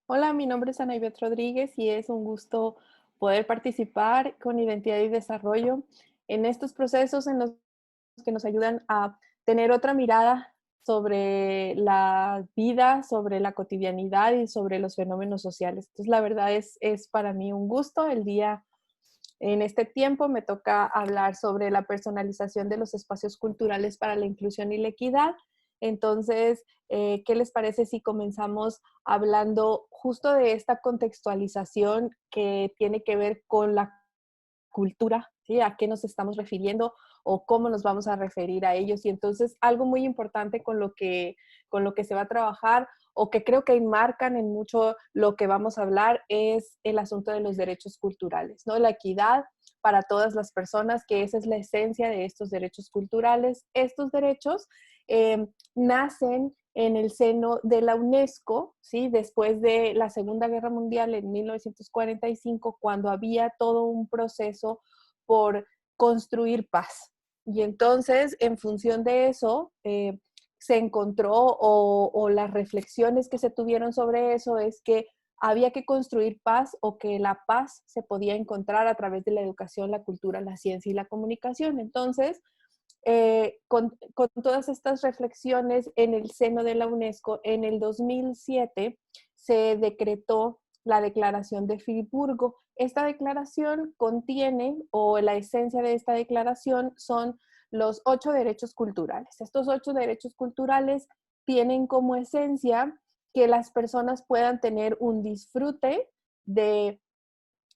Hola, mi nombre es Ana Ivette Rodríguez y es un gusto poder participar con Identidad y Desarrollo en estos procesos en los que nos ayudan a tener otra mirada sobre la vida, sobre la cotidianidad y sobre los fenómenos sociales. Entonces, la verdad es para mí un gusto. En este tiempo me toca hablar sobre la personalización de los espacios culturales para la inclusión y la equidad. Entonces, ¿qué les parece si comenzamos hablando justo de esta contextualización que tiene que ver con la cultura, ¿sí? ¿A qué nos estamos refiriendo o cómo nos vamos a referir a ellos? Y entonces algo muy importante con lo que se va a trabajar o que creo que enmarcan en mucho lo que vamos a hablar es el asunto de los derechos culturales, ¿no? La equidad para todas las personas, que esa es la esencia de estos derechos culturales. Estos derechos nacen en el seno de la UNESCO, ¿sí? Después de la Segunda Guerra Mundial en 1945, cuando había todo un proceso por construir paz. Y entonces, en función de eso, se encontró o las reflexiones que se tuvieron sobre eso es que había que construir paz o que la paz se podía encontrar a través de la educación, la cultura, la ciencia y la comunicación. Entonces, con todas estas reflexiones en el seno de la UNESCO, en el 2007 se decretó la Declaración de Friburgo. Esta declaración contiene, o la esencia de esta declaración son los 8 derechos culturales. Estos 8 derechos culturales tienen como esencia que las personas puedan tener un disfrute de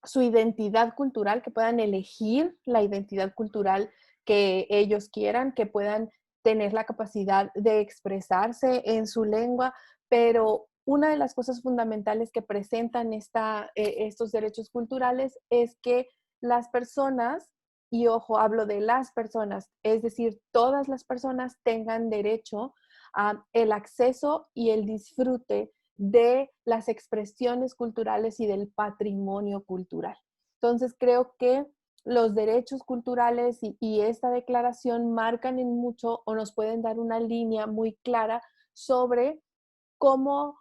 su identidad cultural, que puedan elegir la identidad cultural que ellos quieran, que puedan tener la capacidad de expresarse en su lengua, pero una de las cosas fundamentales que presentan estos derechos culturales es que las personas, y ojo, hablo de las personas, es decir, todas las personas tengan derecho a el acceso y el disfrute de las expresiones culturales y del patrimonio cultural. Entonces, creo que los derechos culturales y esta declaración marcan en mucho o nos pueden dar una línea muy clara sobre cómo,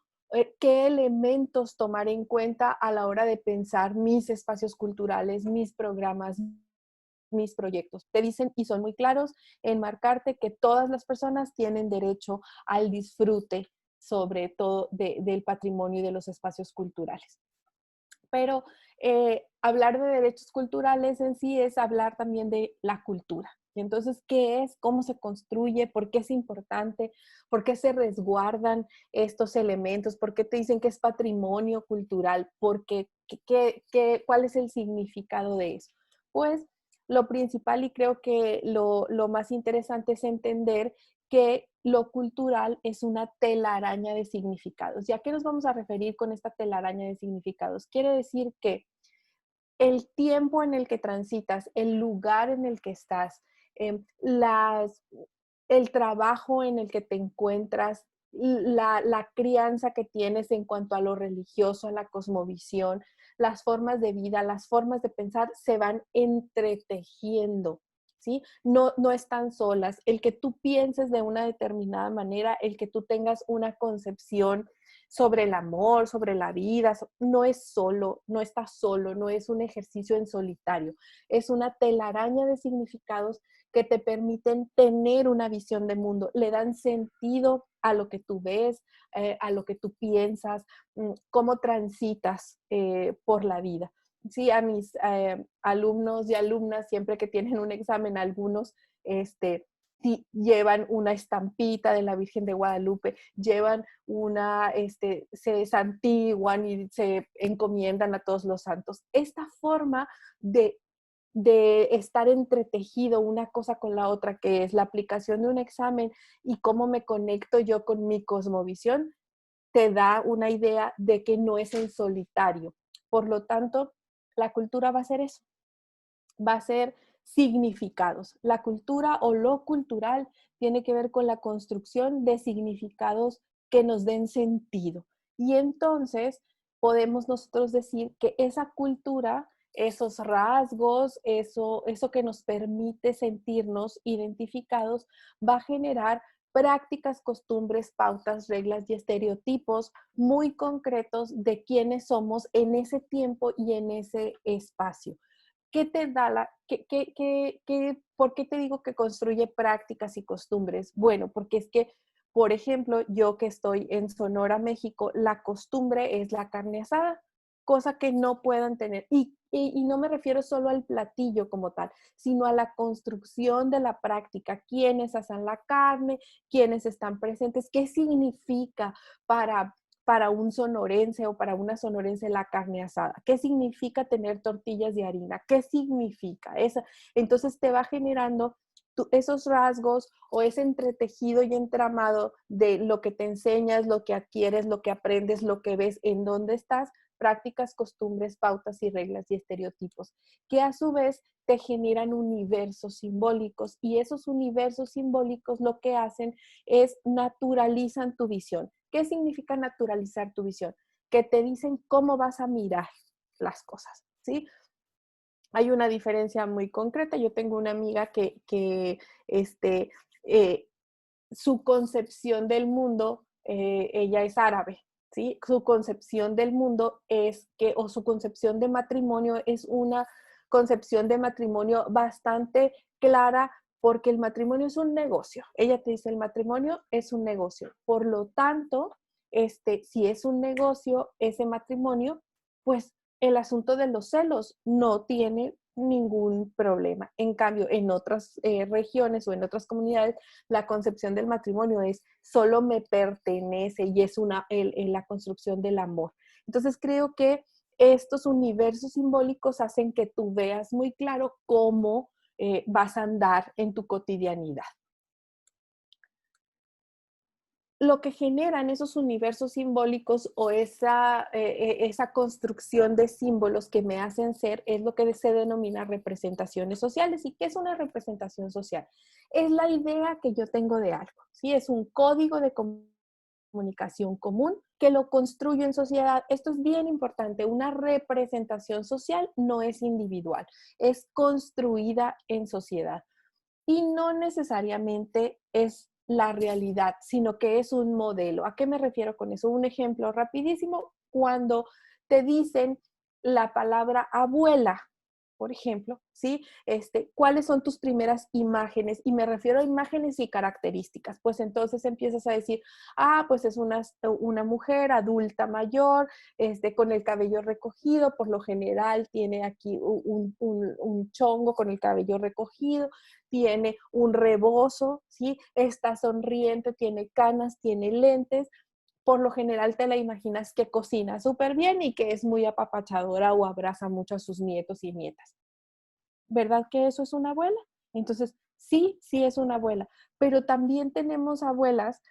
qué elementos tomar en cuenta a la hora de pensar mis espacios culturales, mis programas, mis proyectos. Te dicen y son muy claros en marcarte que todas las personas tienen derecho al disfrute sobre todo del patrimonio y de los espacios culturales. Pero hablar de derechos culturales en sí es hablar también de la cultura. Y entonces, ¿qué es? ¿Cómo se construye? ¿Por qué es importante? ¿Por qué se resguardan estos elementos? ¿Por qué te dicen que es patrimonio cultural? ¿Por qué? ¿Cuál es el significado de eso? Pues lo principal y creo que lo más interesante es entender que lo cultural es una telaraña de significados. ¿Y a qué nos vamos a referir con esta telaraña de significados? Quiere decir que el tiempo en el que transitas, el lugar en el que estás, las el trabajo en el que te encuentras, la crianza que tienes en cuanto a lo religioso, a la cosmovisión, las formas de vida, las formas de pensar se van entretejiendo, ¿sí? No están solas. El que tú pienses de una determinada manera, el que tú tengas una concepción sobre el amor, sobre la vida, no es solo, no está solo, no es un ejercicio en solitario, es una telaraña de significados que te permiten tener una visión de mundo, le dan sentido a lo que tú ves, a lo que tú piensas, cómo transitas por la vida. Sí, a mis alumnos y alumnas, siempre que tienen un examen, algunos sí, llevan una estampita de la Virgen de Guadalupe, llevan se santiguan y se encomiendan a todos los santos. Esta forma de estar entretejido una cosa con la otra, que es la aplicación de un examen y cómo me conecto yo con mi cosmovisión, te da una idea de que no es en solitario. Por lo tanto, la cultura va a ser eso, va a ser significados. La cultura o lo cultural tiene que ver con la construcción de significados que nos den sentido. Y entonces podemos nosotros decir que esa cultura, esos rasgos, eso que nos permite sentirnos identificados, va a generar prácticas, costumbres, pautas, reglas y estereotipos muy concretos de quiénes somos en ese tiempo y en ese espacio. ¿Qué te da por qué te digo que construye prácticas y costumbres? Bueno, porque es que, por ejemplo, yo que estoy en Sonora, México, la costumbre es la carne asada, cosa que no puedan tener. Y no me refiero solo al platillo como tal, sino a la construcción de la práctica, quiénes hacen la carne, quiénes están presentes, qué significa para un sonorense o para una sonorense la carne asada. ¿Qué significa tener tortillas de harina? ¿Qué significa eso? Entonces te va generando esos rasgos o ese entretejido y entramado de lo que te enseñas, lo que adquieres, lo que aprendes, lo que ves, en dónde estás, prácticas, costumbres, pautas y reglas y estereotipos, que a su vez te generan universos simbólicos y esos universos simbólicos lo que hacen es naturalizan tu visión. ¿Qué significa naturalizar tu visión? Que te dicen cómo vas a mirar las cosas, ¿sí? Hay una diferencia muy concreta. Yo tengo una amiga que eh, su concepción del mundo, ella es árabe, ¿sí? Su concepción del mundo es que, o su concepción de matrimonio es una concepción de matrimonio bastante clara porque el matrimonio es un negocio. Ella te dice, el matrimonio es un negocio. Por lo tanto, si es un negocio, ese matrimonio, pues el asunto de los celos no tiene ningún problema. En cambio, en otras regiones o en otras comunidades, la concepción del matrimonio es solo me pertenece y es la construcción del amor. Entonces creo que estos universos simbólicos hacen que tú veas muy claro cómo vas a andar en tu cotidianidad. Lo que generan esos universos simbólicos o esa construcción de símbolos que me hacen ser es lo que se denomina representaciones sociales. ¿Y qué es una representación social? Es la idea que yo tengo de algo, ¿sí? Es un código de comunicación común que lo construyo en sociedad. Esto es bien importante. Una representación social no es individual, es construida en sociedad y no necesariamente es la realidad, sino que es un modelo. ¿A qué me refiero con eso? Un ejemplo rapidísimo, cuando te dicen la palabra abuela, por ejemplo, ¿sí? ¿Cuáles son tus primeras imágenes? Y me refiero a imágenes y características. Pues entonces empiezas a decir, pues es una mujer adulta mayor, con el cabello recogido, por lo general tiene aquí un chongo con el cabello recogido, tiene un rebozo, ¿sí? Está sonriente, tiene canas, tiene lentes. Por lo general te la imaginas que cocina súper bien y que es muy apapachadora o abraza mucho a sus nietos y nietas. ¿Verdad que eso es una abuela? Entonces, sí, sí es una abuela, pero también tenemos abuelas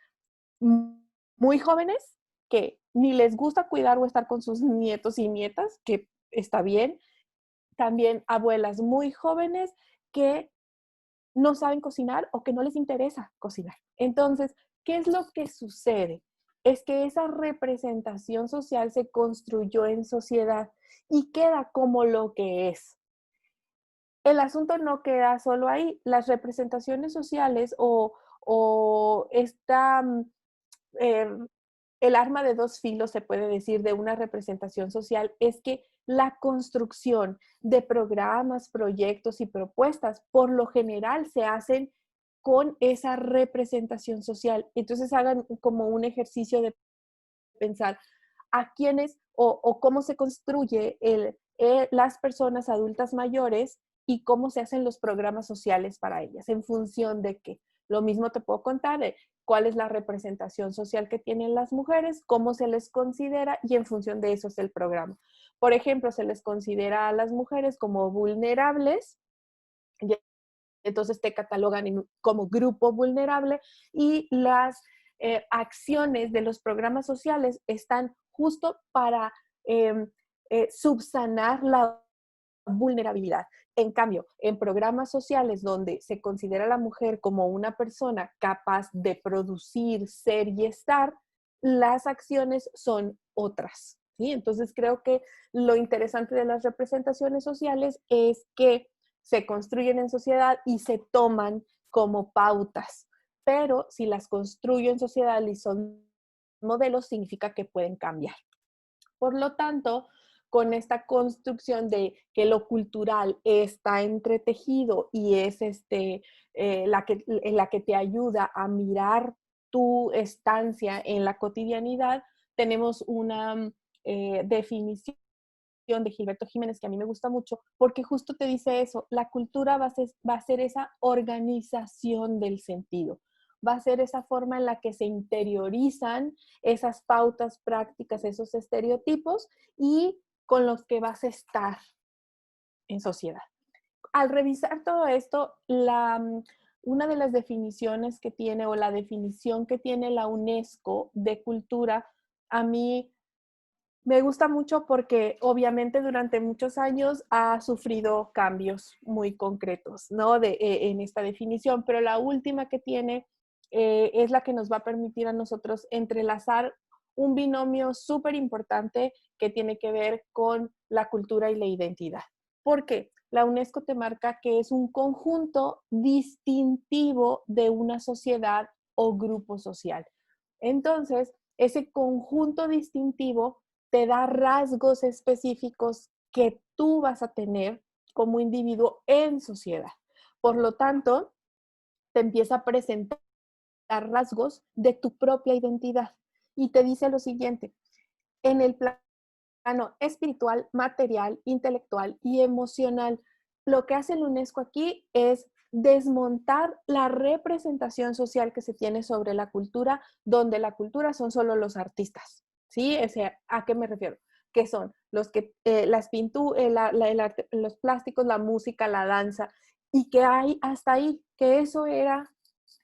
muy jóvenes que ni les gusta cuidar o estar con sus nietos y nietas, que está bien. También abuelas muy jóvenes que no saben cocinar o que no les interesa cocinar. Entonces, ¿qué es lo que sucede? Es que esa representación social se construyó en sociedad y queda como lo que es. El asunto no queda solo ahí. Las representaciones sociales o esta, eh, el arma de dos filos, se puede decir, de una representación social es que la construcción de programas, proyectos y propuestas, por lo general, se hacen con esa representación social. Entonces hagan como un ejercicio de pensar a quiénes o cómo se construye las personas adultas mayores y cómo se hacen los programas sociales para ellas, en función de qué. Lo mismo te puedo contar de cuál es la representación social que tienen las mujeres, cómo se les considera y en función de eso es el programa. Por ejemplo, se les considera a las mujeres como vulnerables, y entonces te catalogan como grupo vulnerable y las acciones de los programas sociales están justo para subsanar la vulnerabilidad. En cambio, en programas sociales donde se considera a la mujer como una persona capaz de producir, ser y estar, las acciones son otras, ¿sí? Entonces creo que lo interesante de las representaciones sociales es que se construyen en sociedad y se toman como pautas pero si las construyo en sociedad y son modelos, significa que pueden cambiar. Por lo tanto, con esta construcción de que lo cultural está entretejido y es la que te ayuda a mirar tu estancia en la cotidianidad, tenemos una definición de Gilberto Jiménez que a mí me gusta mucho, porque justo te dice eso, la cultura va a ser esa organización del sentido, va a ser esa forma en la que se interiorizan esas pautas prácticas, esos estereotipos y con los que vas a estar en sociedad. Al revisar todo esto, una de las definiciones que tiene o la definición que tiene la UNESCO de cultura, a mí me gusta mucho porque obviamente durante muchos años ha sufrido cambios muy concretos, ¿no? En esta definición, pero la última que tiene es la que nos va a permitir a nosotros entrelazar un binomio súper importante que tiene que ver con la cultura y la identidad. ¿Por qué? La UNESCO te marca que es un conjunto distintivo de una sociedad o grupo social. Entonces, ese conjunto distintivo te da rasgos específicos que tú vas a tener como individuo en sociedad. Por lo tanto, te empieza a presentar rasgos de tu propia identidad y te dice lo siguiente, en el plano espiritual, material, intelectual y emocional, lo que hace la UNESCO aquí es desmontar la representación social que se tiene sobre la cultura, donde la cultura son solo los artistas. ¿Sí? O sea, ¿a qué me refiero? Que son los que, las pinturas, los plásticos, la música, la danza, y que hay hasta ahí, que eso era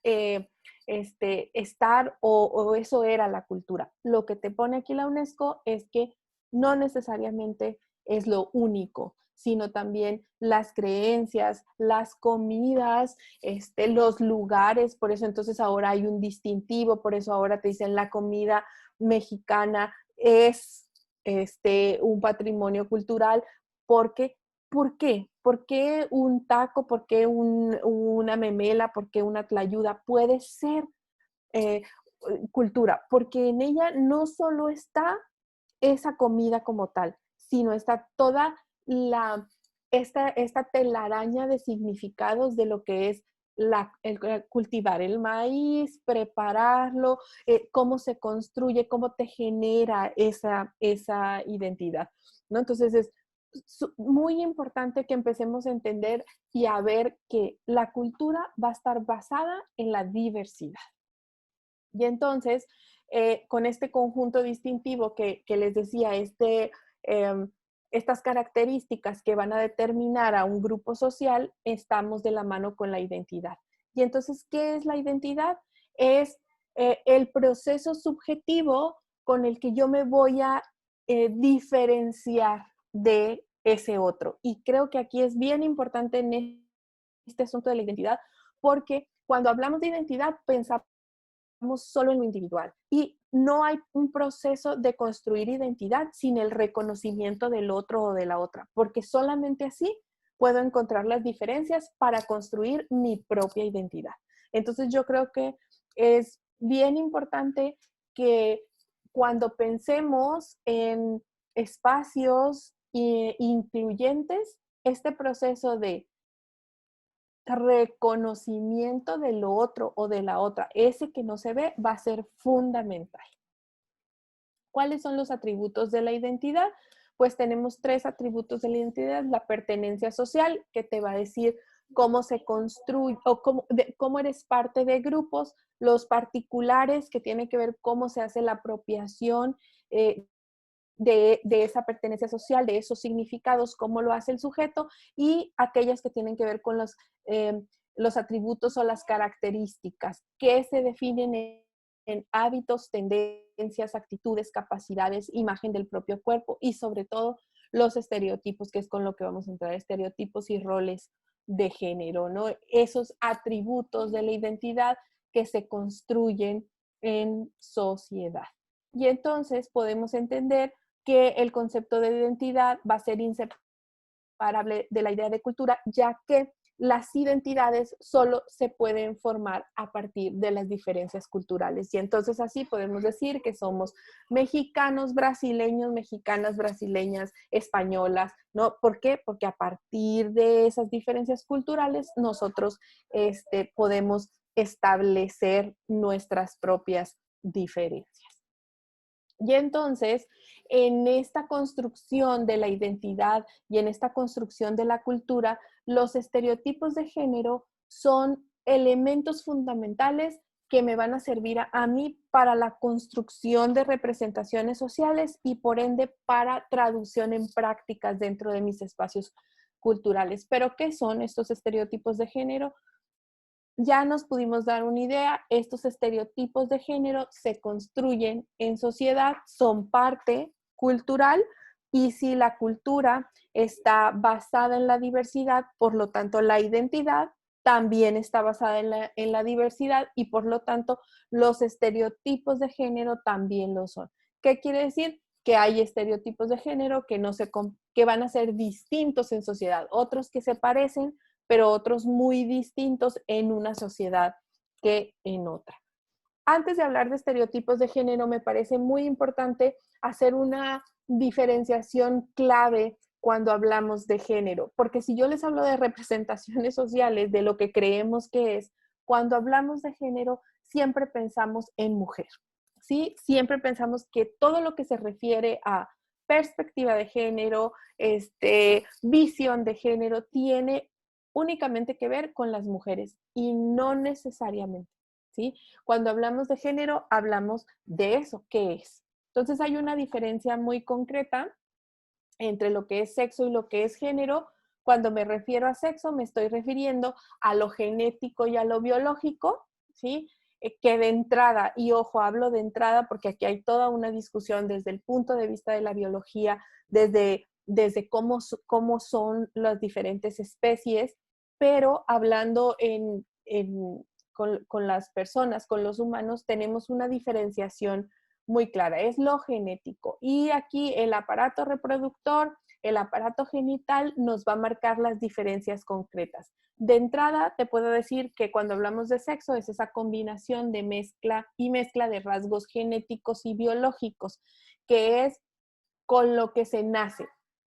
eh, estar o eso era la cultura. Lo que te pone aquí la UNESCO es que no necesariamente es lo único, sino también las creencias, las comidas, los lugares, por eso entonces ahora hay un distintivo, por eso ahora te dicen la comida mexicana es un patrimonio cultural, porque ¿por qué? ¿Por qué un taco? ¿Por qué una memela? ¿Por qué una tlayuda? Puede ser eh, cultura, porque en ella no solo está esa comida como tal, sino está toda esta telaraña de significados de lo que es cultivar el maíz, prepararlo, cómo se construye, cómo te genera esa identidad, ¿no? Entonces es muy importante que empecemos a entender y a ver que la cultura va a estar basada en la diversidad. Y entonces, con este conjunto distintivo que les decía, estas características que van a determinar a un grupo social, estamos de la mano con la identidad. Y entonces, ¿qué es la identidad? Es el proceso subjetivo con el que yo me voy a diferenciar de ese otro. Y creo que aquí es bien importante en este asunto de la identidad, porque cuando hablamos de identidad pensamos solo en lo individual y no hay un proceso de construir identidad sin el reconocimiento del otro o de la otra, porque solamente así puedo encontrar las diferencias para construir mi propia identidad. Entonces yo creo que es bien importante que cuando pensemos en espacios incluyentes, este proceso de reconocimiento de lo otro o de la otra, ese que no se ve, va a ser fundamental. ¿Cuáles son los atributos de la identidad? Pues tenemos 3 atributos de la identidad. La pertenencia social, que te va a decir cómo se construye o cómo eres parte de grupos. Los particulares, que tiene que ver cómo se hace la apropiación de esa pertenencia social, de esos significados, cómo lo hace el sujeto, y aquellas que tienen que ver con los atributos o las características que se definen en hábitos, tendencias, actitudes, capacidades, imagen del propio cuerpo y sobre todo los estereotipos, que es con lo que vamos a entrar, estereotipos y roles de género, ¿no? Esos atributos de la identidad que se construyen en sociedad. Y entonces podemos entender que el concepto de identidad va a ser inseparable de la idea de cultura, ya que las identidades solo se pueden formar a partir de las diferencias culturales. Y entonces así podemos decir que somos mexicanos, brasileños, mexicanas, brasileñas, españolas, ¿no? ¿Por qué? Porque a partir de esas diferencias culturales nosotros podemos establecer nuestras propias diferencias. Y entonces, en esta construcción de la identidad y en esta construcción de la cultura, los estereotipos de género son elementos fundamentales que me van a servir a mí para la construcción de representaciones sociales y por ende para traducción en prácticas dentro de mis espacios culturales. ¿Pero qué son estos estereotipos de género? Ya nos pudimos dar una idea, estos estereotipos de género se construyen en sociedad, son parte cultural y si la cultura está basada en la diversidad, por lo tanto la identidad también está basada en la diversidad y por lo tanto los estereotipos de género también lo son. ¿Qué quiere decir? Que hay estereotipos de género que van a ser distintos en sociedad, otros que se parecen, pero otros muy distintos en una sociedad que en otra. Antes de hablar de estereotipos de género, me parece muy importante hacer una diferenciación clave cuando hablamos de género, porque si yo les hablo de representaciones sociales, de lo que creemos que es, cuando hablamos de género, siempre pensamos en mujer, ¿sí? Siempre pensamos que todo lo que se refiere a perspectiva de género, visión de género, tiene únicamente que ver con las mujeres y no necesariamente, ¿sí? Cuando hablamos de género, hablamos de eso, ¿qué es? Entonces hay una diferencia muy concreta entre lo que es sexo y lo que es género. Cuando me refiero a sexo, me estoy refiriendo a lo genético y a lo biológico, ¿sí? Que de entrada, y ojo, hablo de entrada porque aquí hay toda una discusión desde el punto de vista de la biología, desde cómo son las diferentes especies, pero hablando con las personas, con los humanos, tenemos una diferenciación muy clara, es lo genético. Y aquí el aparato reproductor, el aparato genital nos va a marcar las diferencias concretas. De entrada, te puedo decir que cuando hablamos de sexo es esa combinación de mezcla de rasgos genéticos y biológicos, que es con lo que se nace.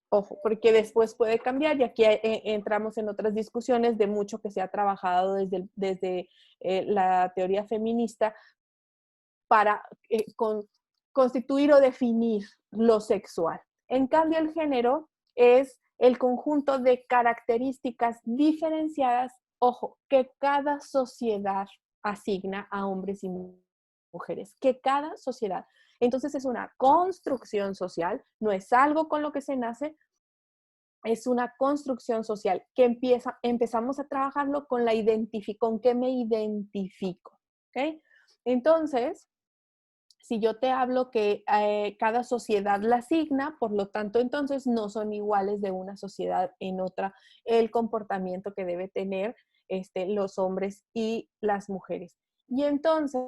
Ojo, porque después puede cambiar y aquí entramos en otras discusiones de mucho que se ha trabajado desde la teoría feminista para constituir o definir lo sexual. En cambio, el género es el conjunto de características diferenciadas, ojo, que cada sociedad asigna a hombres y mujeres, que cada sociedad. Entonces es una construcción social, no es algo con lo que se nace, es una construcción social que empezamos a trabajarlo con con qué me identifico, ¿ok? Entonces, si yo te hablo que cada sociedad la asigna, por lo tanto, entonces no son iguales de una sociedad en otra el comportamiento que debe tener los hombres y las mujeres. Y entonces,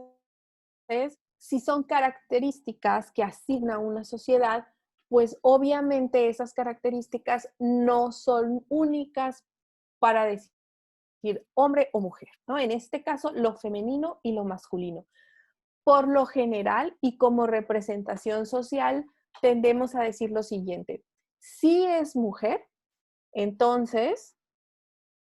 si son características que asigna una sociedad, pues obviamente esas características no son únicas para decir hombre o mujer, ¿no? En este caso, lo femenino y lo masculino. Por lo general y como representación social, tendemos a decir lo siguiente: si es mujer, entonces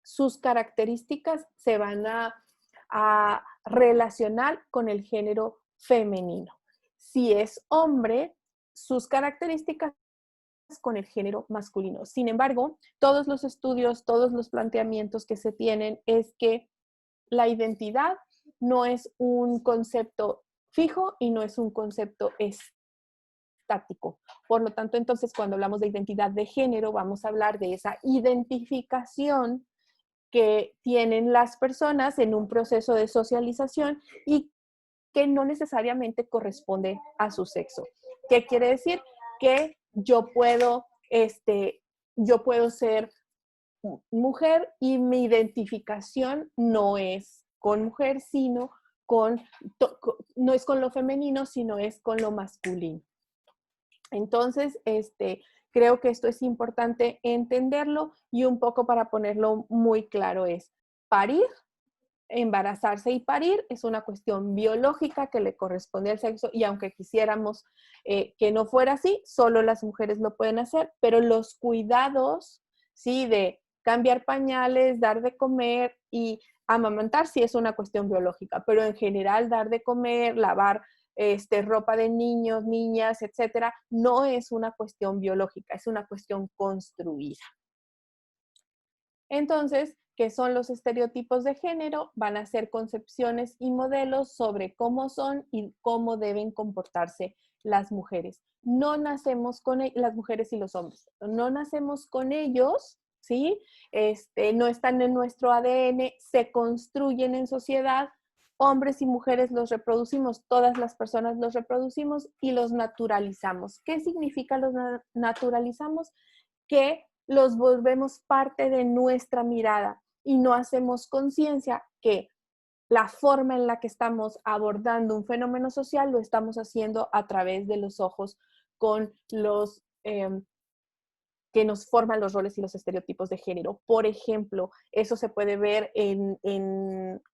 sus características se van a relacionar con el género femenino. Si es hombre, sus características con el género masculino. Sin embargo, todos los estudios, todos los planteamientos que se tienen es que la identidad no es un concepto fijo y no es un concepto estático. Por lo tanto, entonces, cuando hablamos de identidad de género, vamos a hablar de esa identificación que tienen las personas en un proceso de socialización y que no necesariamente corresponde a su sexo. ¿Qué quiere decir? Que yo puedo ser mujer y mi identificación no es con mujer, sino no es con lo femenino, sino es con lo masculino. Entonces, ¿qué Creo que esto es importante entenderlo y un poco para ponerlo muy claro es parir. Embarazarse y parir es una cuestión biológica que le corresponde al sexo y aunque quisiéramos que no fuera así, solo las mujeres lo pueden hacer, pero los cuidados, ¿sí? De cambiar pañales, dar de comer y amamantar sí es una cuestión biológica, pero en general dar de comer, lavar ropa de niños, niñas, etcétera, no es una cuestión biológica, es una cuestión construida. Entonces, ¿qué son los estereotipos de género? Van a ser concepciones y modelos sobre cómo son y cómo deben comportarse las mujeres. No nacemos con las mujeres y los hombres. No nacemos con ellos, ¿sí? No están en nuestro ADN, se construyen en sociedad. Hombres y mujeres los reproducimos, todas las personas los reproducimos y los naturalizamos. ¿Qué significa los naturalizamos? Que los volvemos parte de nuestra mirada y no hacemos conciencia que la forma en la que estamos abordando un fenómeno social lo estamos haciendo a través de los ojos con los que nos forman los roles y los estereotipos de género. Por ejemplo, eso se puede ver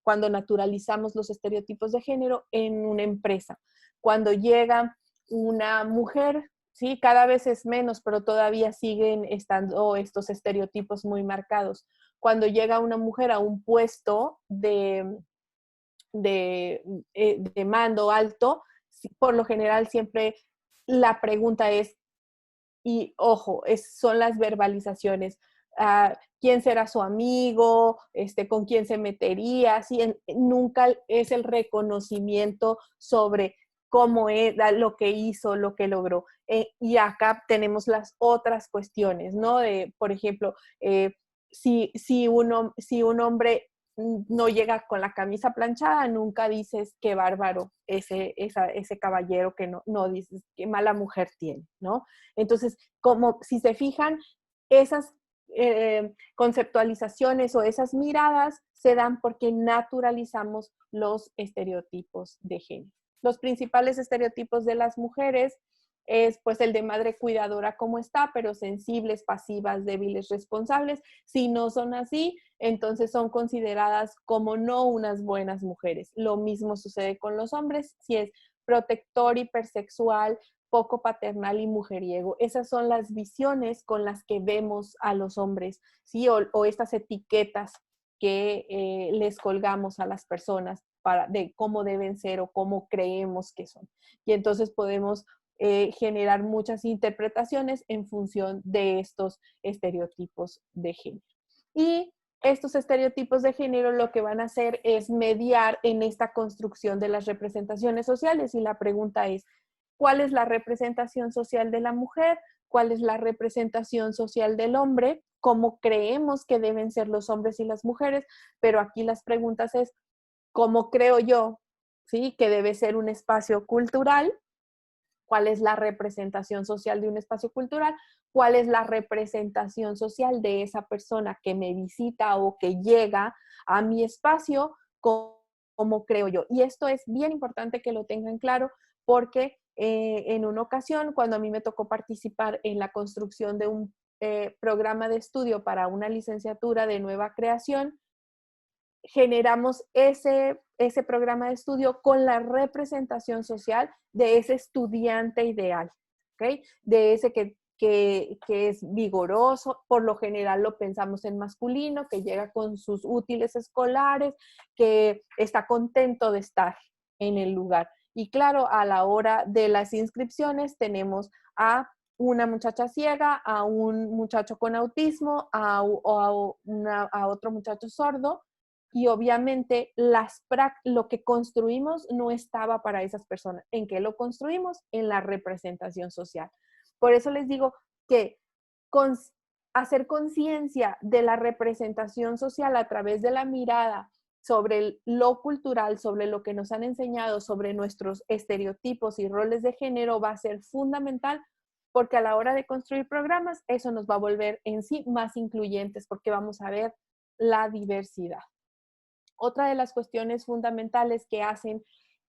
cuando naturalizamos los estereotipos de género en una empresa. Cuando llega una mujer, sí, cada vez es menos, pero todavía siguen estando estos estereotipos muy marcados. Cuando llega una mujer a un puesto de mando alto, por lo general siempre la pregunta es, y ojo, son las verbalizaciones. ¿Quién será su amigo? ¿Con quién se metería? ¿Sí? Nunca es el reconocimiento sobre cómo es, lo que hizo, lo que logró. Y acá tenemos las otras cuestiones, ¿no? Por ejemplo, si un hombre no llega con la camisa planchada, nunca dices qué bárbaro ese caballero, que no dices qué mala mujer tiene, ¿no? Entonces, como si se fijan, esas conceptualizaciones o esas miradas se dan porque naturalizamos los estereotipos de género. Los principales estereotipos de las mujeres es pues el de madre cuidadora como está, pero sensibles, pasivas, débiles, responsables. Si no son así, entonces son consideradas como no unas buenas mujeres. Lo mismo sucede con los hombres, si es protector, hipersexual, poco paternal y mujeriego. Esas son las visiones con las que vemos a los hombres, ¿sí? O estas etiquetas que les colgamos a las personas de cómo deben ser o cómo creemos que son. Y entonces podemos generar muchas interpretaciones en función de estos estereotipos de género. Y estos estereotipos de género lo que van a hacer es mediar en esta construcción de las representaciones sociales. Y la pregunta es, ¿cuál es la representación social de la mujer? ¿Cuál es la representación social del hombre? ¿Cómo creemos que deben ser los hombres y las mujeres? Pero aquí las preguntas es, ¿cómo creo yo, sí, que debe ser un espacio cultural? ¿Cuál es la representación social de un espacio cultural? ¿Cuál es la representación social de esa persona que me visita o que llega a mi espacio? ¿Cómo creo yo? Y esto es bien importante que lo tengan claro porque en una ocasión, cuando a mí me tocó participar en la construcción de un programa de estudio para una licenciatura de nueva creación, generamos ese programa de estudio con la representación social de ese estudiante ideal, ¿ok? De ese que es vigoroso, por lo general lo pensamos en masculino, que llega con sus útiles escolares, que está contento de estar en el lugar. Y claro, a la hora de las inscripciones tenemos a una muchacha ciega, a un muchacho con autismo, a otro muchacho sordo, y obviamente lo que construimos no estaba para esas personas. ¿En qué lo construimos? En la representación social. Por eso les digo que hacer conciencia de la representación social a través de la mirada sobre lo cultural, sobre lo que nos han enseñado, sobre nuestros estereotipos y roles de género va a ser fundamental, porque a la hora de construir programas eso nos va a volver en sí más incluyentes, porque vamos a ver la diversidad. Otra de las cuestiones fundamentales que hacen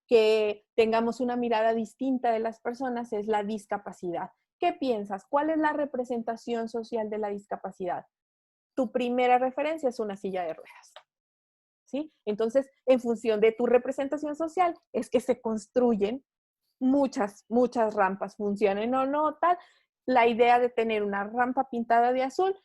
que tengamos una mirada distinta de las personas es la discapacidad. ¿qué piensas? ¿Cuál es la representación social de la discapacidad? Tu primera referencia es una silla de ruedas, ¿sí? Entonces, en función de tu representación social, es que se construyen muchas rampas, funcionen o no, tal. La idea de tener una rampa pintada de azul,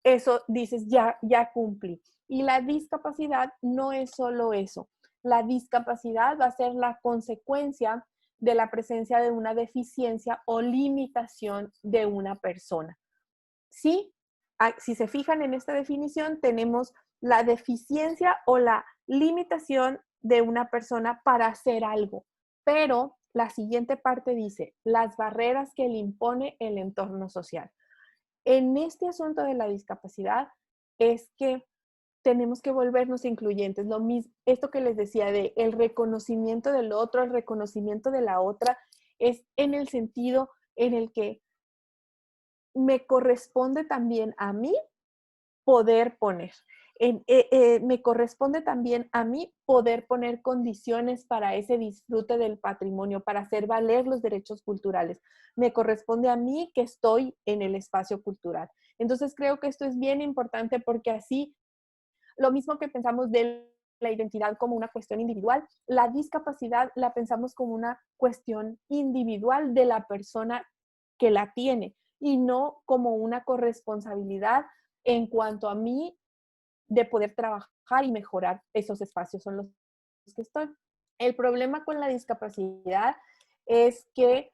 eso dices, ya cumplí. Y la discapacidad no es solo eso. La discapacidad va a ser la consecuencia de la presencia de una deficiencia o limitación de una persona. Sí, si se fijan en esta definición, tenemos la deficiencia o la limitación de una persona para hacer algo, pero la siguiente parte dice, las barreras que le impone el entorno social. En este asunto de la discapacidad es que tenemos que volvernos incluyentes. Lo mismo, esto que les decía de el reconocimiento del otro, el reconocimiento de la otra, es en el sentido en el que me corresponde también a mí poder poner. Me corresponde también a mí poder poner condiciones para ese disfrute del patrimonio, para hacer valer los derechos culturales. Me corresponde a mí que estoy en el espacio cultural. Entonces creo que esto es bien importante porque así, lo mismo que pensamos de la identidad como una cuestión individual, la discapacidad la pensamos como una cuestión individual de la persona que la tiene y no como una corresponsabilidad en cuanto a mí de poder trabajar y mejorar esos espacios en los que estoy. El problema con la discapacidad es que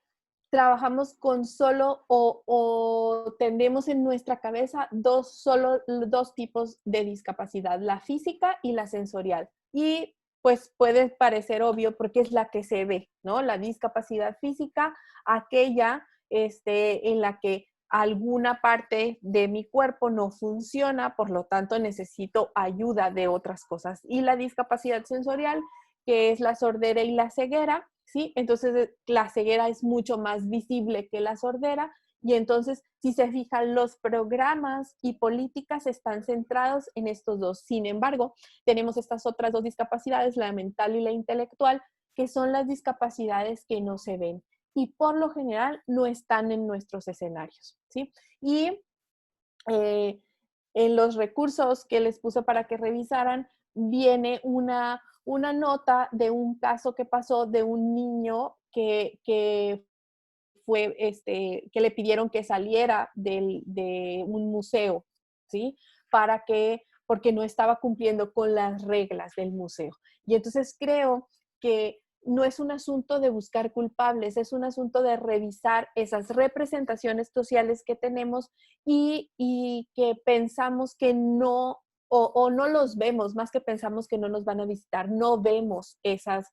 trabajamos con solo o tendemos en nuestra cabeza solo dos tipos de discapacidad, la física y la sensorial. Y pues puede parecer obvio porque es la que se ve, ¿no? La discapacidad física, aquella en la que alguna parte de mi cuerpo no funciona, por lo tanto necesito ayuda de otras cosas. Y la discapacidad sensorial, que es la sordera y la ceguera, ¿sí? Entonces la ceguera es mucho más visible que la sordera y entonces, si se fijan, los programas y políticas están centrados en estos dos. Sin embargo, tenemos estas otras dos discapacidades, la mental y la intelectual, que son las discapacidades que no se ven y por lo general no están en nuestros escenarios, ¿sí? Y en los recursos que les puse para que revisaran, viene una nota de un caso que pasó de un niño que fue, que le pidieron que saliera de un museo, ¿sí? Porque no estaba cumpliendo con las reglas del museo. Y entonces creo que no es un asunto de buscar culpables, es un asunto de revisar esas representaciones sociales que tenemos y que pensamos que no, o no los vemos, más que pensamos que no nos van a visitar, no vemos esas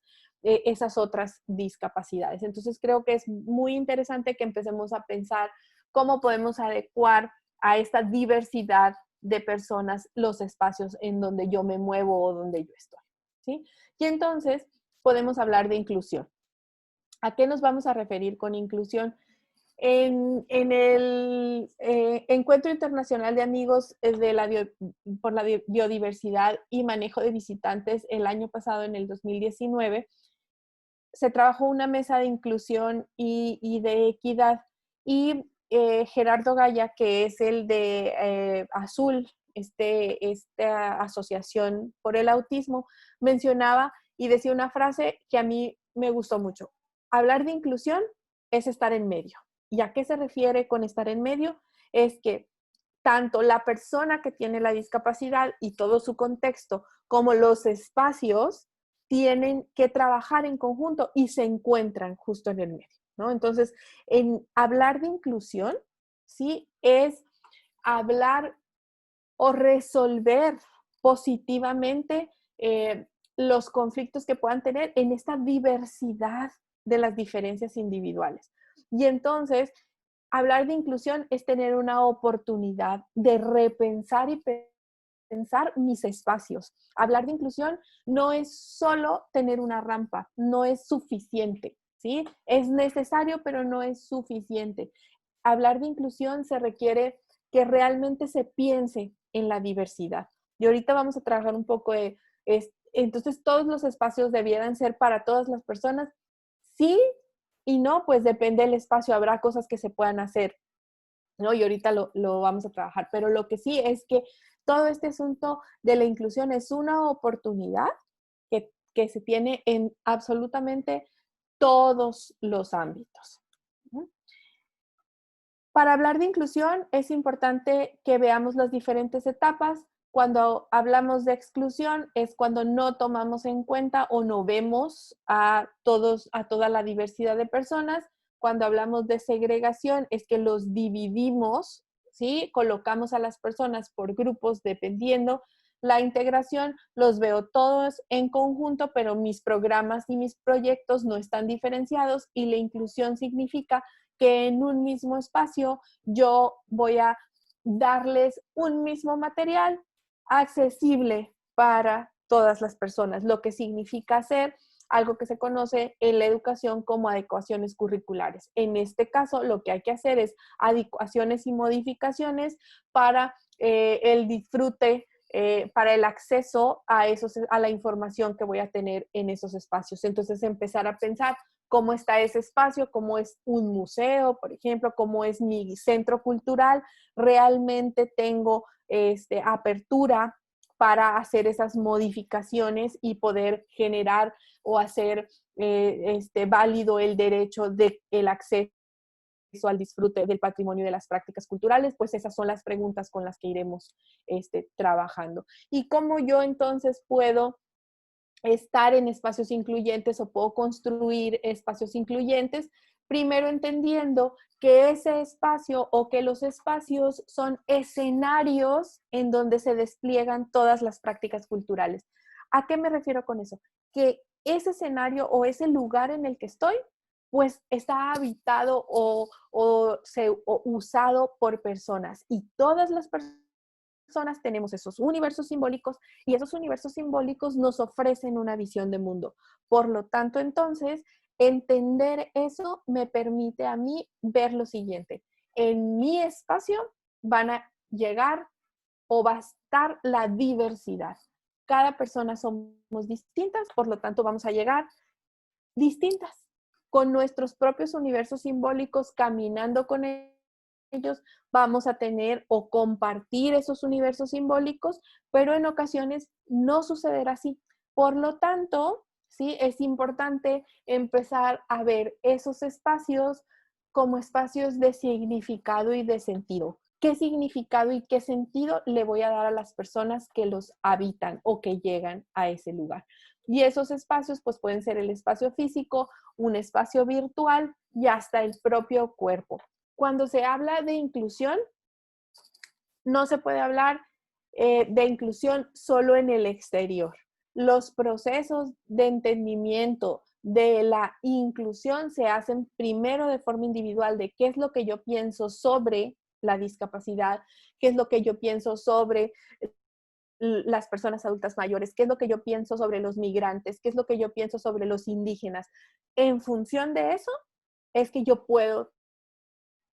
otras discapacidades. Entonces creo que es muy interesante que empecemos a pensar cómo podemos adecuar a esta diversidad de personas los espacios en donde yo me muevo o donde yo estoy, ¿sí? Y entonces podemos hablar de inclusión. ¿A qué nos vamos a referir con inclusión? En el Encuentro Internacional de Amigos por la Biodiversidad y Manejo de Visitantes el año pasado, en el 2019, se trabajó una mesa de inclusión y de equidad y Gerardo Gaya, que es el de Azul, esta asociación por el autismo, mencionaba y decía una frase que a mí me gustó mucho. Hablar de inclusión es estar en medio. ¿Y a qué se refiere con estar en medio? Es que tanto la persona que tiene la discapacidad y todo su contexto, como los espacios, tienen que trabajar en conjunto y se encuentran justo en el medio, ¿no? Entonces, en hablar de inclusión, ¿sí? Es hablar o resolver positivamente los conflictos que puedan tener en esta diversidad de las diferencias individuales. Y entonces, hablar de inclusión es tener una oportunidad de repensar y pensar mis espacios. Hablar de inclusión no es solo tener una rampa, no es suficiente, ¿sí? Es necesario, pero no es suficiente. Hablar de inclusión se requiere que realmente se piense en la diversidad. Y ahorita vamos a trabajar un poco entonces todos los espacios debieran ser para todas las personas. Sí, y no, pues depende del espacio, habrá cosas que se puedan hacer, ¿no? Y ahorita lo vamos a trabajar, pero lo que sí es que todo este asunto de la inclusión es una oportunidad que se tiene en absolutamente todos los ámbitos. ¿No? Para hablar de inclusión es importante que veamos las diferentes etapas. Cuando hablamos de exclusión es cuando no tomamos en cuenta o no vemos a toda la diversidad de personas. Cuando hablamos de segregación es que los dividimos, ¿sí? Colocamos a las personas por grupos dependiendo. La integración los veo todos en conjunto, pero mis programas y mis proyectos no están diferenciados, y la inclusión significa que en un mismo espacio yo voy a darles un mismo material accesible para todas las personas, lo que significa hacer algo que se conoce en la educación como adecuaciones curriculares. En este caso, lo que hay que hacer es adecuaciones y modificaciones para el disfrute, para el acceso a la información que voy a tener en esos espacios. Entonces, empezar a pensar cómo está ese espacio, cómo es un museo, por ejemplo, cómo es mi centro cultural, realmente tengo apertura para hacer esas modificaciones y poder generar o hacer válido el derecho del acceso al disfrute del patrimonio y de las prácticas culturales. Pues esas son las preguntas con las que iremos trabajando. ¿Y cómo yo entonces puedo estar en espacios incluyentes o puedo construir espacios incluyentes? Primero entendiendo que ese espacio o que los espacios son escenarios en donde se despliegan todas las prácticas culturales. ¿A qué me refiero con eso? Que ese escenario o ese lugar en el que estoy, pues está habitado o usado por personas, y todas las personas tenemos esos universos simbólicos, y esos universos simbólicos nos ofrecen una visión de mundo. Por lo tanto, entonces, entender eso me permite a mí ver lo siguiente. En mi espacio van a llegar o va a estar la diversidad. Cada persona somos distintas, por lo tanto vamos a llegar distintas, con nuestros propios universos simbólicos, caminando con ellos, vamos a tener o compartir esos universos simbólicos, pero en ocasiones no sucederá así. Por lo tanto, sí, es importante empezar a ver esos espacios como espacios de significado y de sentido. ¿Qué significado y qué sentido le voy a dar a las personas que los habitan o que llegan a ese lugar? Y esos espacios pues pueden ser el espacio físico, un espacio virtual y hasta el propio cuerpo. Cuando se habla de inclusión, no se puede hablar de inclusión solo en el exterior. Los procesos de entendimiento de la inclusión se hacen primero de forma individual, de qué es lo que yo pienso sobre la discapacidad, qué es lo que yo pienso sobre las personas adultas mayores, qué es lo que yo pienso sobre los migrantes, qué es lo que yo pienso sobre los indígenas. En función de eso es que yo puedo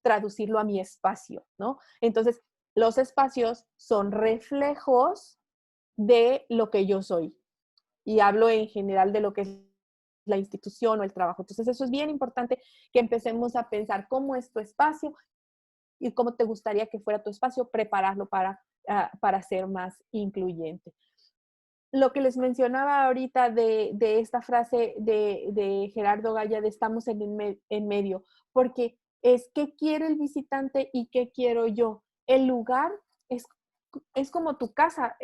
traducirlo a mi espacio, ¿no? Entonces, los espacios son reflejos de lo que yo soy. Y hablo en general de lo que es la institución o el trabajo. Entonces, eso es bien importante, que empecemos a pensar cómo es tu espacio y cómo te gustaría que fuera tu espacio, prepararlo para ser más incluyente. Lo que les mencionaba ahorita de esta frase de Gerardo Gaya de estamos en medio, porque es qué quiere el visitante y qué quiero yo. El lugar es como tu casa,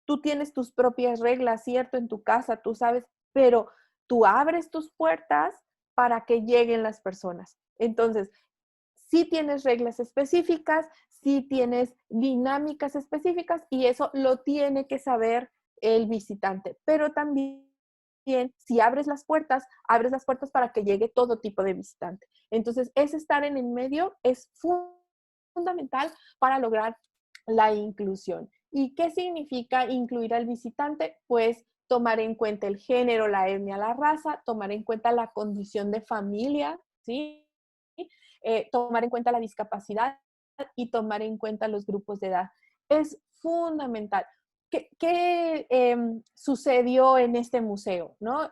tú tienes tus propias reglas, ¿cierto? En tu casa, tú sabes, pero tú abres tus puertas para que lleguen las personas. Entonces, sí tienes reglas específicas, sí tienes dinámicas específicas, y eso lo tiene que saber el visitante, pero también si abres las puertas para que llegue todo tipo de visitante. Entonces, ese estar en el medio es fundamental para lograr la inclusión. ¿Y qué significa incluir al visitante? Pues tomar en cuenta el género, la etnia, la raza, tomar en cuenta la condición de familia, ¿sí? Tomar en cuenta la discapacidad y tomar en cuenta los grupos de edad. Es fundamental. ¿Qué sucedió en este museo? ¿No?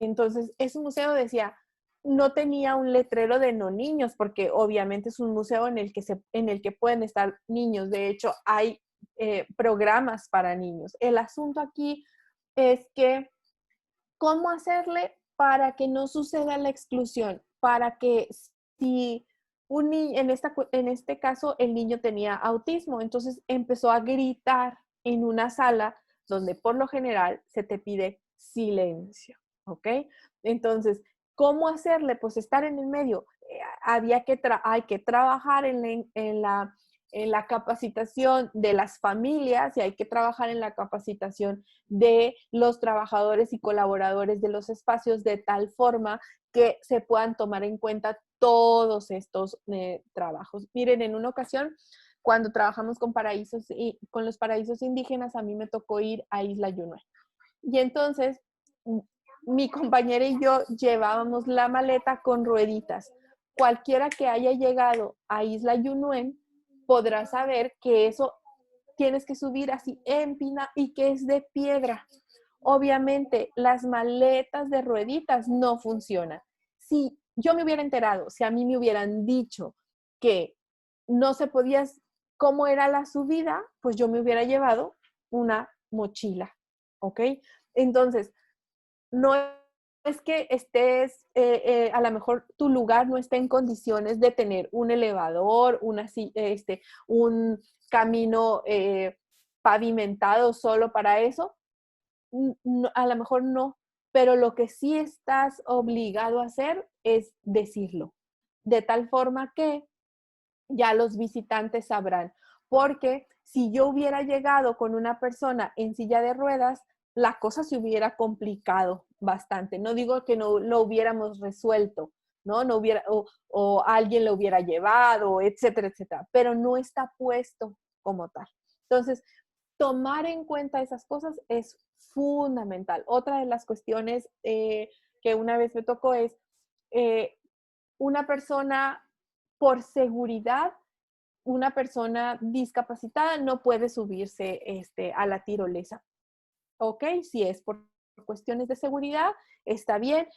Entonces, ese museo decía, no tenía un letrero de no niños, porque obviamente es un museo en el que pueden estar niños. De hecho, hay programas para niños. El asunto aquí es que, ¿cómo hacerle para que no suceda la exclusión? Para que si un niño, en este caso, el niño tenía autismo, entonces empezó a gritar en una sala donde por lo general se te pide silencio, ¿ok? Entonces, ¿cómo hacerle? Pues estar en el medio. Hay que trabajar en la capacitación de las familias y hay que trabajar en la capacitación de los trabajadores y colaboradores de los espacios de tal forma que se puedan tomar en cuenta todos estos trabajos. Miren, en una ocasión, cuando trabajamos con los paraísos indígenas, a mí me tocó ir a Isla Yunue. Y entonces, mi compañera y yo llevábamos la maleta con rueditas. Cualquiera que haya llegado a Isla Yunuen podrá saber que eso tienes que subir así en pina y que es de piedra. Obviamente, las maletas de rueditas no funcionan. Si yo me hubiera enterado, si a mí me hubieran dicho que no se podía, cómo era la subida, pues yo me hubiera llevado una mochila, ¿ok? Entonces, no es que estés, a lo mejor tu lugar no esté en condiciones de tener un elevador, un camino pavimentado solo para eso. No, a lo mejor no, pero lo que sí estás obligado a hacer es decirlo, de tal forma que ya los visitantes sabrán. Porque si yo hubiera llegado con una persona en silla de ruedas, la cosa se hubiera complicado bastante. No digo que no lo hubiéramos resuelto, ¿no? No hubiera, o alguien lo hubiera llevado, etcétera, etcétera, pero no está puesto como tal. Entonces, tomar en cuenta esas cosas es fundamental. Otra de las cuestiones que una vez me tocó es eh, una persona por seguridad, una persona discapacitada no puede subirse a la tirolesa. ¿Ok? Si es por cuestiones de seguridad, está bien,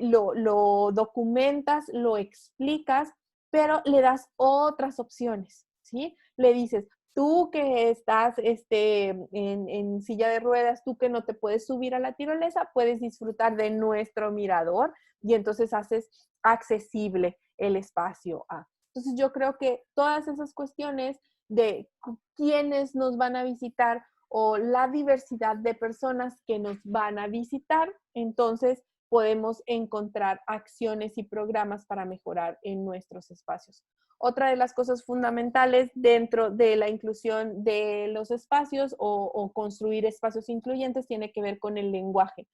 lo documentas, lo explicas, pero le das otras opciones, ¿sí? Le dices, tú que estás en silla de ruedas, tú que no te puedes subir a la tirolesa, puedes disfrutar de nuestro mirador y entonces haces accesible el espacio A. Entonces yo creo que todas esas cuestiones de quiénes nos van a visitar o la diversidad de personas que nos van a visitar, entonces podemos encontrar acciones y programas para mejorar en nuestros espacios. Otra de las cosas fundamentales dentro de la inclusión de los espacios o construir espacios incluyentes tiene que ver con el lenguaje.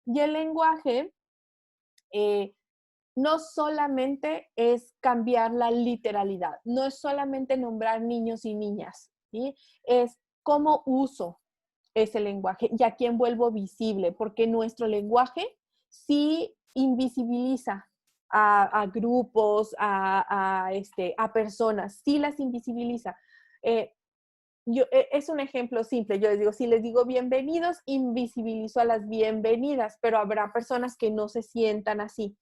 Y el lenguaje eh, no solamente es cambiar la literalidad, no es solamente nombrar niños y niñas, ¿sí? Es cómo uso ese lenguaje y a quién vuelvo visible, porque nuestro lenguaje sí invisibiliza a grupos, a personas, sí las invisibiliza. Eh, es un ejemplo simple, yo les digo, si les digo bienvenidos, invisibilizo a las bienvenidas, pero habrá personas que no se sientan así.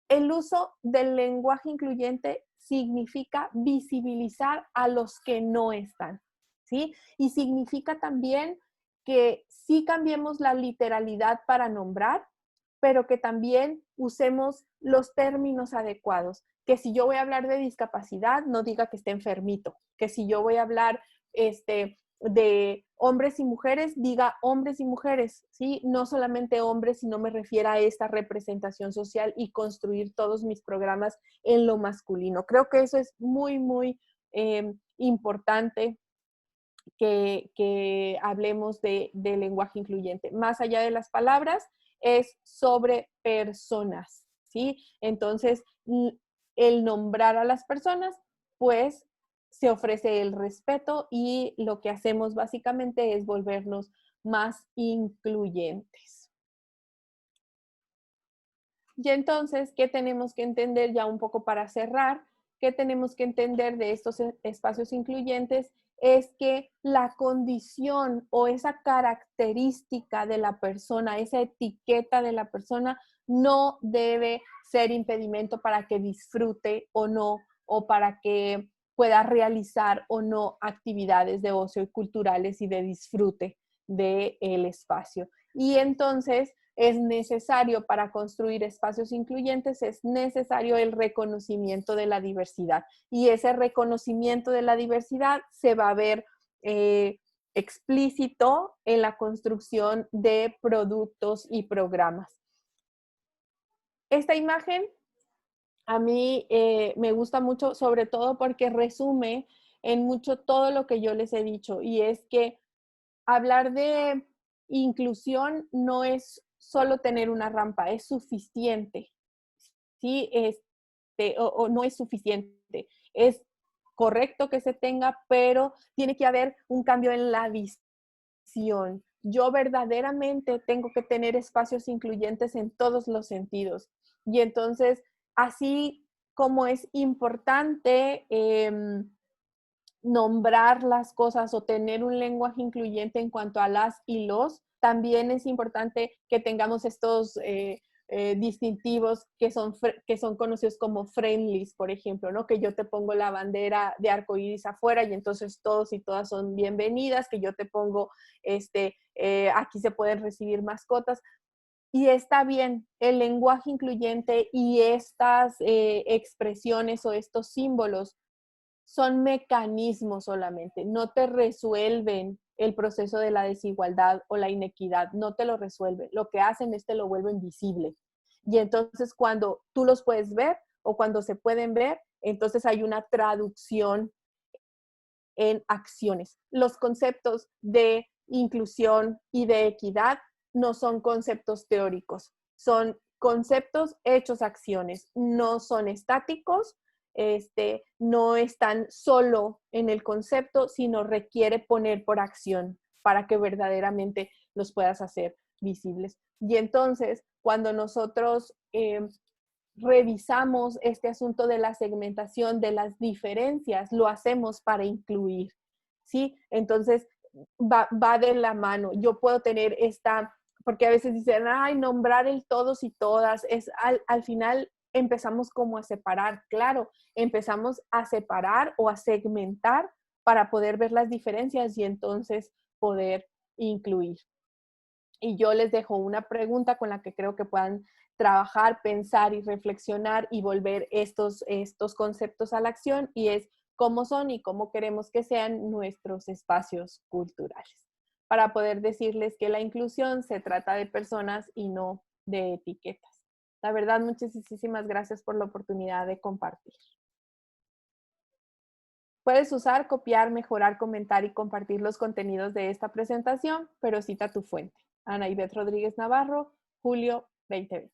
El uso del lenguaje incluyente significa visibilizar a los que no están, ¿sí? Y significa también que sí cambiemos la literalidad para nombrar, pero que también usemos los términos adecuados. Que si yo voy a hablar de discapacidad, no diga que esté enfermito. Que si yo voy a hablar de hombres y mujeres, diga hombres y mujeres, ¿sí? No solamente hombres, sino me refiero a esta representación social y construir todos mis programas en lo masculino. Creo que eso es muy, muy importante que hablemos de lenguaje incluyente. Más allá de las palabras, es sobre personas, ¿sí? Entonces, el nombrar a las personas, pues se ofrece el respeto y lo que hacemos básicamente es volvernos más incluyentes. Y entonces, ¿qué tenemos que entender ya un poco para cerrar? ¿Qué tenemos que entender de estos espacios incluyentes? Es que la condición o esa característica de la persona, esa etiqueta de la persona, no debe ser impedimento para que disfrute o no, o para que pueda realizar o no actividades de ocio y culturales y de disfrute del espacio. Y entonces es necesario para construir espacios incluyentes, es necesario el reconocimiento de la diversidad. Y ese reconocimiento de la diversidad se va a ver explícito en la construcción de productos y programas. Esta imagen a mí me gusta mucho, sobre todo porque resume en mucho todo lo que yo les he dicho, y es que hablar de inclusión no es solo tener una rampa, es suficiente, ¿sí? O no es suficiente. Es correcto que se tenga, pero tiene que haber un cambio en la visión. Yo verdaderamente tengo que tener espacios incluyentes en todos los sentidos. Y entonces, así como es importante nombrar las cosas o tener un lenguaje incluyente en cuanto a las y los, también es importante que tengamos estos distintivos que son conocidos como friendlies, por ejemplo, ¿no? Que yo te pongo la bandera de arcoíris afuera y entonces todos y todas son bienvenidas, que yo te pongo, aquí se pueden recibir mascotas. Y está bien, el lenguaje incluyente y estas expresiones o estos símbolos son mecanismos solamente, no te resuelven el proceso de la desigualdad o la inequidad, no te lo resuelven. Lo que hacen es te lo vuelven visible. Y entonces cuando tú los puedes ver o cuando se pueden ver, entonces hay una traducción en acciones. Los conceptos de inclusión y de equidad no son conceptos teóricos, son conceptos hechos acciones, no son estáticos, no están solo en el concepto, sino requiere poner por acción para que verdaderamente los puedas hacer visibles. Y entonces, cuando nosotros revisamos este asunto de la segmentación, de las diferencias, lo hacemos para incluir, ¿sí? Entonces, va de la mano. Yo puedo tener esta, porque a veces dicen, ay, nombrar el todos y todas, al final empezamos como a separar, claro, empezamos a separar o a segmentar para poder ver las diferencias y entonces poder incluir. Y yo les dejo una pregunta con la que creo que puedan trabajar, pensar y reflexionar y volver estos conceptos a la acción, y es cómo son y cómo queremos que sean nuestros espacios culturales. Para poder decirles que la inclusión se trata de personas y no de etiquetas. La verdad, muchísimas gracias por la oportunidad de compartir. Puedes usar, copiar, mejorar, comentar y compartir los contenidos de esta presentación, pero cita tu fuente. Ana Ivette Rodríguez Navarro, julio 2020.